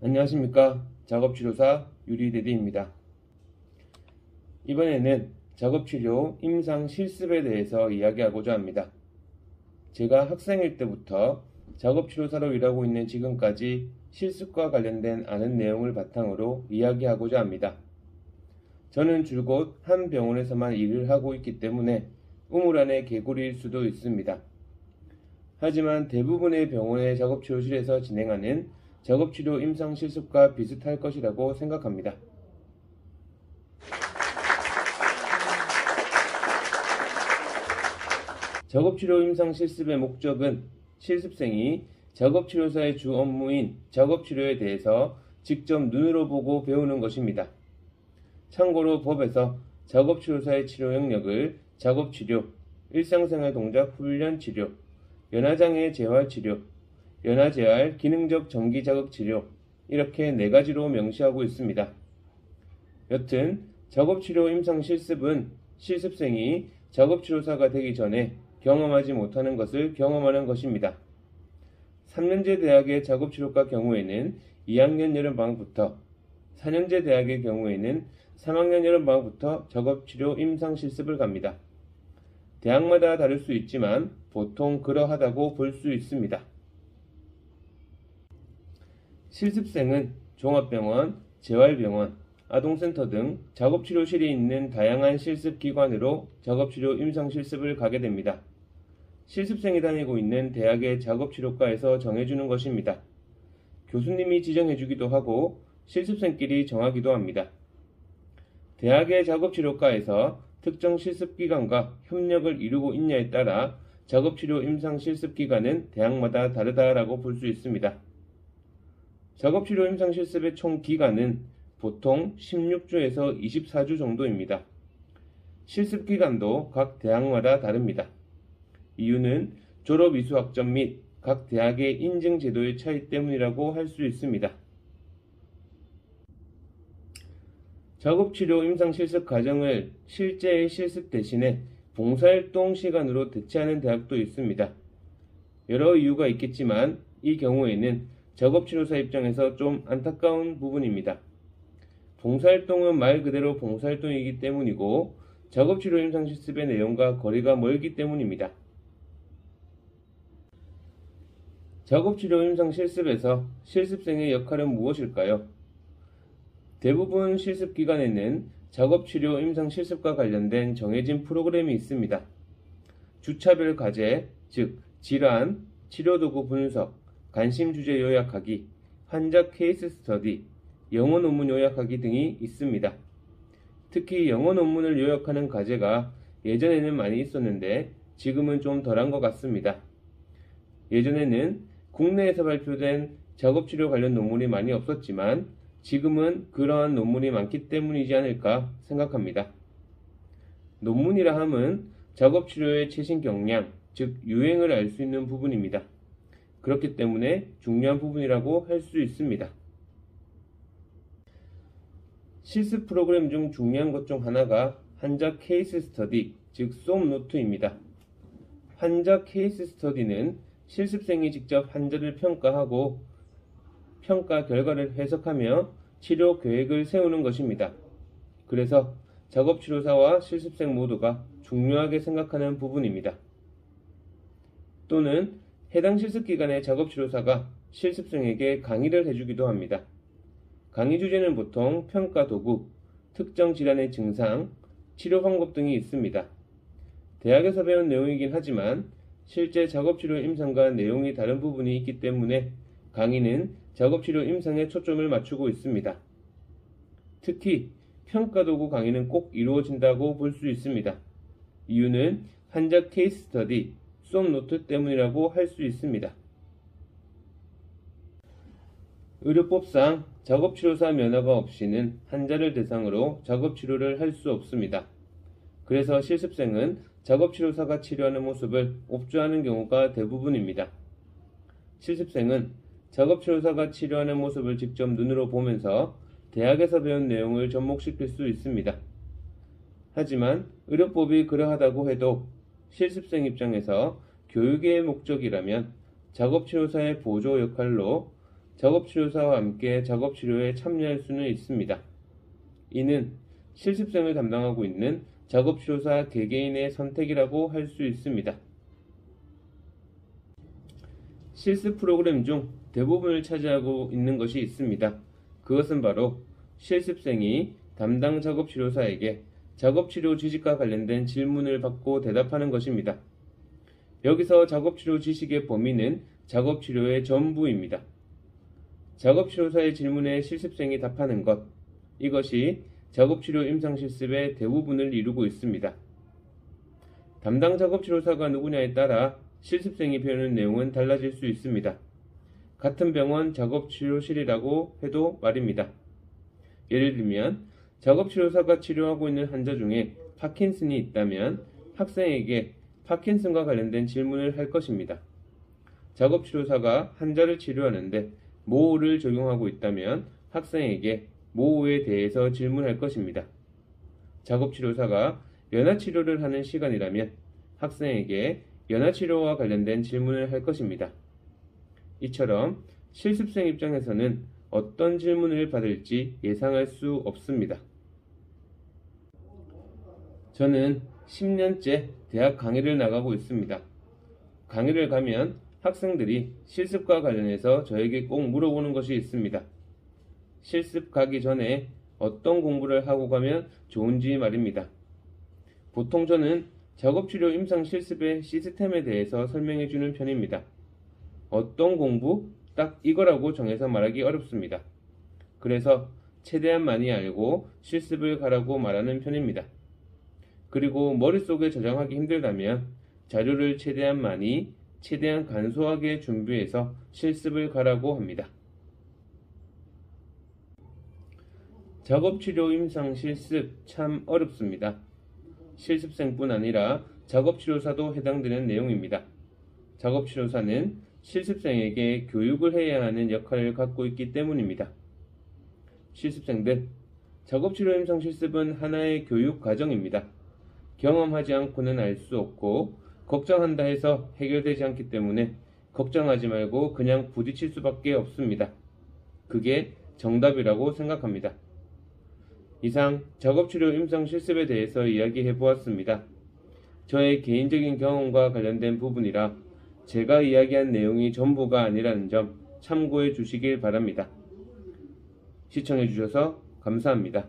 안녕하십니까. 작업치료사 유리대디입니다. 이번에는 작업치료 임상 실습에 대해서 이야기하고자 합니다. 제가 학생일 때부터 작업치료사로 일하고 있는 지금까지 실습과 관련된 아는 내용을 바탕으로 이야기하고자 합니다. 저는 줄곧 한 병원에서만 일을 하고 있기 때문에 우물 안의 개구리일 수도 있습니다. 하지만 대부분의 병원의 작업치료실에서 진행하는 작업치료 임상 실습과 비슷할 것이라고 생각합니다. 작업치료 임상 실습의 목적은 실습생이 작업치료사의 주 업무인 작업치료에 대해서 직접 눈으로 보고 배우는 것입니다. 참고로 법에서 작업치료사의 치료 영역을 작업치료, 일상생활 동작 훈련 치료, 연화장애 재활 치료, 연화재활 기능적 전기 자극 치료 이렇게 4가지로 명시하고 있습니다. 여튼 작업치료 임상 실습은 실습생이 작업치료사가 되기 전에 경험하지 못하는 것을 경험하는 것입니다. 3년제 대학의 작업치료과 경우에는 2학년 여름방학부터, 4년제 대학의 경우에는 3학년 여름방학부터 작업치료 임상 실습을 갑니다. 대학마다 다를 수 있지만 보통 그러하다고 볼 수 있습니다. 실습생은 종합병원, 재활병원, 아동센터 등 작업치료실이 있는 다양한 실습기관으로 작업치료 임상실습을 가게 됩니다. 실습생이 다니고 있는 대학의 작업치료과에서 정해주는 것입니다. 교수님이 지정해주기도 하고 실습생끼리 정하기도 합니다. 대학의 작업치료과에서 특정 실습기관과 협력을 이루고 있냐에 따라 작업치료 임상실습기간은 대학마다 다르다라고 볼 수 있습니다. 작업치료 임상실습의 총 기간은 보통 16주에서 24주 정도입니다. 실습기간도 각 대학마다 다릅니다. 이유는 졸업 이수 학점 및 각 대학의 인증 제도의 차이 때문이라고 할 수 있습니다. 작업치료 임상실습 과정을 실제의 실습 대신에 봉사활동 시간으로 대체하는 대학도 있습니다. 여러 이유가 있겠지만 이 경우에는 작업치료사 입장에서 좀 안타까운 부분입니다. 봉사활동은 말 그대로 봉사활동이기 때문이고 작업치료 임상실습의 내용과 거리가 멀기 때문입니다. 작업치료 임상실습에서 실습생의 역할은 무엇일까요? 대부분 실습기관에는 작업치료 임상실습과 관련된 정해진 프로그램이 있습니다. 주차별 과제, 즉 질환, 치료도구 분석, 관심주제 요약하기, 환자 케이스 스터디, 영어 논문 요약하기 등이 있습니다. 특히 영어 논문을 요약하는 과제가 예전에는 많이 있었는데 지금은 좀 덜한 것 같습니다. 예전에는 국내에서 발표된 작업치료 관련 논문이 많이 없었지만 지금은 그러한 논문이 많기 때문이지 않을까 생각합니다. 논문이라 함은 작업치료의 최신 경량, 즉 유행을 알 수 있는 부분입니다. 그렇기 때문에 중요한 부분이라고 할 수 있습니다. 실습 프로그램 중 중요한 것 중 하나가 환자 케이스 스터디, 즉 솜노트입니다. 환자 케이스 스터디는 실습생이 직접 환자를 평가하고 평가 결과를 해석하며 치료 계획을 세우는 것입니다. 그래서 작업치료사와 실습생 모두가 중요하게 생각하는 부분입니다. 또는 해당 실습기간의 작업치료사가 실습생에게 강의를 해주기도 합니다. 강의 주제는 보통 평가 도구, 특정 질환의 증상, 치료 방법 등이 있습니다. 대학에서 배운 내용이긴 하지만 실제 작업치료 임상과 내용이 다른 부분이 있기 때문에 강의는 작업치료 임상에 초점을 맞추고 있습니다. 특히 평가도구 강의는 꼭 이루어진다고 볼 수 있습니다. 이유는 환자 케이스 스터디, 솜노트 때문이라고 할 수 있습니다. 의료법상 작업치료사 면허가 없이는 환자를 대상으로 작업치료를 할 수 없습니다. 그래서 실습생은 작업치료사가 치료하는 모습을 옵주하는 경우가 대부분입니다. 실습생은 작업치료사가 치료하는 모습을 직접 눈으로 보면서 대학에서 배운 내용을 접목시킬 수 있습니다. 하지만 의료법이 그러하다고 해도 실습생 입장에서 교육의 목적이라면 작업치료사의 보조 역할로 작업치료사와 함께 작업치료에 참여할 수는 있습니다. 이는 실습생을 담당하고 있는 작업치료사 개개인의 선택이라고 할 수 있습니다. 실습 프로그램 중 대부분을 차지하고 있는 것이 있습니다. 그것은 바로 실습생이 담당 작업치료사에게 작업치료 지식과 관련된 질문을 받고 대답하는 것입니다. 여기서 작업치료 지식의 범위는 작업치료의 전부입니다. 작업치료사의 질문에 실습생이 답하는 것, 이것이 작업치료 임상실습의 대부분을 이루고 있습니다. 담당 작업치료사가 누구냐에 따라 실습생이 배우는 내용은 달라질 수 있습니다. 같은 병원 작업치료실이라고 해도 말입니다. 예를 들면 작업치료사가 치료하고 있는 환자 중에 파킨슨이 있다면 학생에게 파킨슨과 관련된 질문을 할 것입니다. 작업치료사가 환자를 치료하는데 모호를 적용하고 있다면 학생에게 모호에 대해서 질문할 것입니다. 작업치료사가 연화치료를 하는 시간이라면 학생에게 연화치료와 관련된 질문을 할 것입니다. 이처럼 실습생 입장에서는 어떤 질문을 받을지 예상할 수 없습니다. 저는 10년째 대학 강의를 나가고 있습니다. 강의를 가면 학생들이 실습과 관련해서 저에게 꼭 물어보는 것이 있습니다. 실습 가기 전에 어떤 공부를 하고 가면 좋은지 말입니다. 보통 저는 작업치료 임상 실습의 시스템에 대해서 설명해 주는 편입니다. 어떤 공부? 딱 이거라고 정해서 말하기 어렵습니다. 그래서 최대한 많이 알고 실습을 가라고 말하는 편입니다. 그리고 머릿속에 저장하기 힘들다면 자료를 최대한 많이, 최대한 간소하게 준비해서 실습을 가라고 합니다. 작업치료 임상 실습 참 어렵습니다. 실습생뿐 아니라 작업치료사도 해당되는 내용입니다. 작업치료사는 실습생에게 교육을 해야 하는 역할을 갖고 있기 때문입니다. 실습생들, 작업치료 임상 실습은 하나의 교육 과정입니다. 경험하지 않고는 알 수 없고 걱정한다 해서 해결되지 않기 때문에 걱정하지 말고 그냥 부딪힐 수밖에 없습니다. 그게 정답이라고 생각합니다. 이상 작업치료 임상 실습에 대해서 이야기해 보았습니다. 저의 개인적인 경험과 관련된 부분이라 제가 이야기한 내용이 전부가 아니라는 점 참고해 주시길 바랍니다. 시청해 주셔서 감사합니다.